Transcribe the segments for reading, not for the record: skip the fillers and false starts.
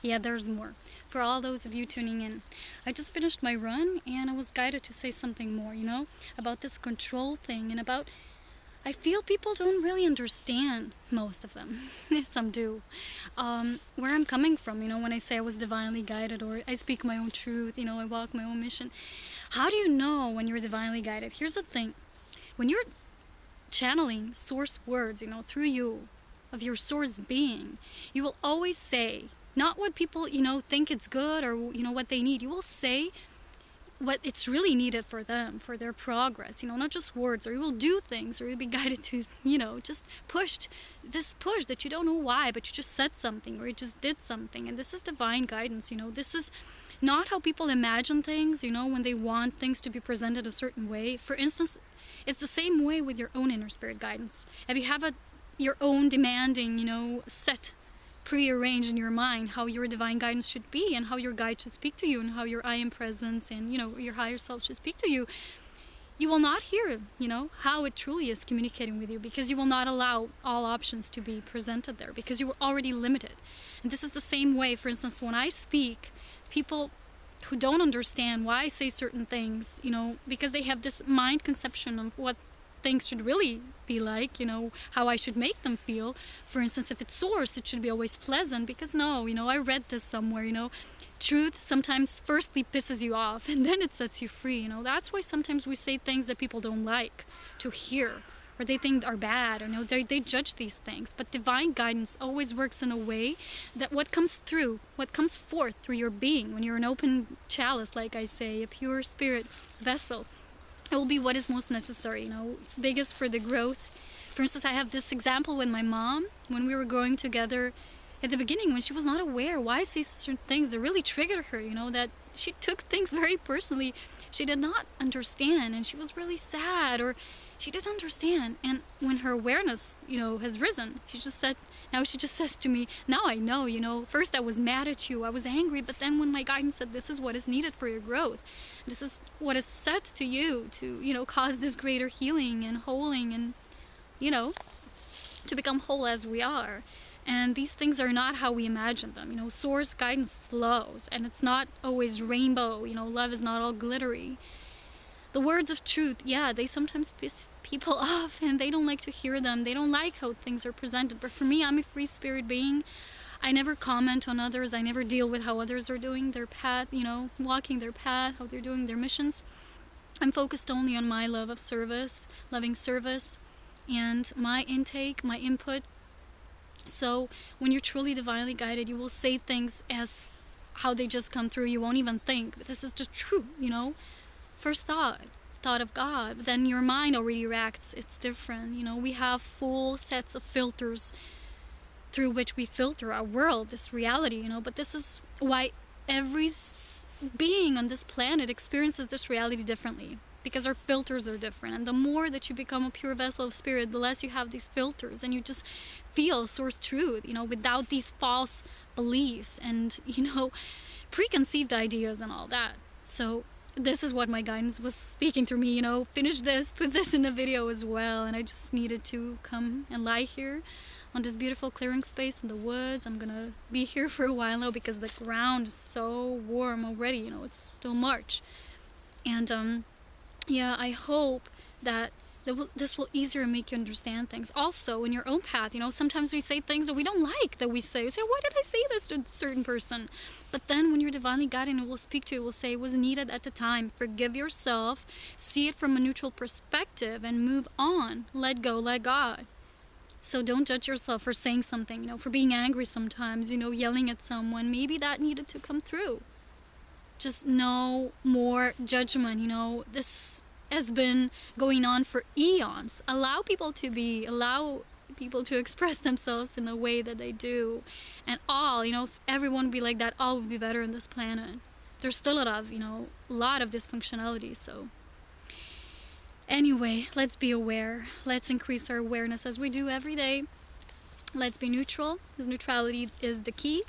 Yeah, there's more. For all those of you tuning in, I just finished my run and I was guided to say something more, about this control thing and about. I feel people don't really understand, most of them. Some do. Where I'm coming from, when I say I was divinely guided or I speak my own truth, I walk my own mission. How do you know when you're divinely guided? Here's the thing. When you're channeling source words, through you, of your source being, you will always say, not what people, think it's good or, what they need. You will say what it's really needed for them, for their progress, not just words, or you will do things, or you'll be guided to, just pushed, this push that you don't know why, but you just said something, or you just did something, and this is divine guidance, this is not how people imagine things, when they want things to be presented a certain way. For instance, it's the same way with your own inner spirit guidance. If you have your own demanding, set, prearranged in your mind how your divine guidance should be and how your guide should speak to you and how your I am presence and, your higher self should speak to you, you will not hear, how it truly is communicating with you, because you will not allow all options to be presented there, because you were already limited. And this is the same way, for instance, when I speak, people who don't understand why I say certain things, because they have this mind conception of what things should really be like, how I should make them feel. For instance, if it's source, it should be always pleasant, because no, I read this somewhere, truth sometimes firstly pisses you off and then it sets you free, that's why sometimes we say things that people don't like to hear, or they think are bad, or they judge these things. But divine guidance always works in a way that what comes forth through your being, when you're an open chalice, like I say, a pure spirit vessel, it will be what is most necessary, biggest for the growth. For instance, I have this example with my mom when we were growing together. At the beginning, when she was not aware why I say certain things that really triggered her, that she took things very personally. She did not understand, and she was really sad, or she didn't understand. And when her awareness, has risen, she just says to me, now I know, first I was mad at you, I was angry, but then when my guidance said this is what is needed for your growth, this is what is set to you to, cause this greater healing and holing and, to become whole as we are. And these things are not how we imagine them. Source guidance flows, and it's not always rainbow. Love is not all glittery. The words of truth, yeah, they sometimes piss people off, and they don't like to hear them. They don't like how things are presented. But for me, I'm a free spirit being. I never comment on others. I never deal with how others are doing their path, walking their path, how they're doing their missions. I'm focused only on my love of service, loving service, and my intake, my input. So when you're truly divinely guided, you will say things as how they just come through. You won't even think, but this is just true, First thought of God, but then your mind already reacts. It's different, We have full sets of filters through which we filter our world, this reality, But this is why every being on this planet experiences this reality differently, because our filters are different. And the more that you become a pure vessel of spirit, the less you have these filters, and you just feel source truth, without these false beliefs and, preconceived ideas and all that. So this is what my guidance was speaking through me, finish this, put this in the video as well. And I just needed to come and lie here on this beautiful clearing space in the woods. I'm gonna be here for a while now because the ground is so warm already, it's still March. And yeah, I hope that this will easier make you understand things. Also, in your own path, sometimes we say things that we don't like that we say. You say, why did I say this to a certain person? But then when you're divinely guided and it will speak to you, it will say it was needed at the time. Forgive yourself, see it from a neutral perspective, and move on. Let go, let God. So don't judge yourself for saying something, for being angry sometimes, yelling at someone. Maybe that needed to come through. Just no more judgment, this has been going on for eons. Allow people to express themselves in the way that they do. And if everyone would be like that, all would be better on this planet. There's still a lot of dysfunctionality, so. Anyway, let's be aware. Let's increase our awareness as we do every day. Let's be neutral, because neutrality is the key.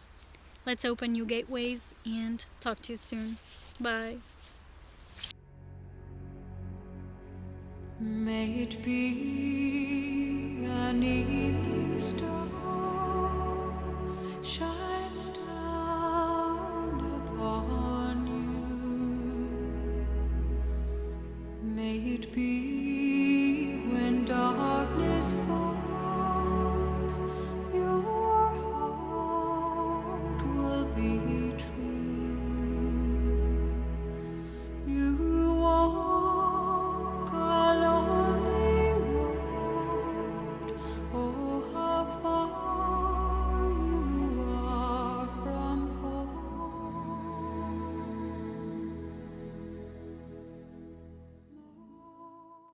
Let's open new gateways, and talk to you soon. Bye. May it be an evening star, shines down. darkness falls.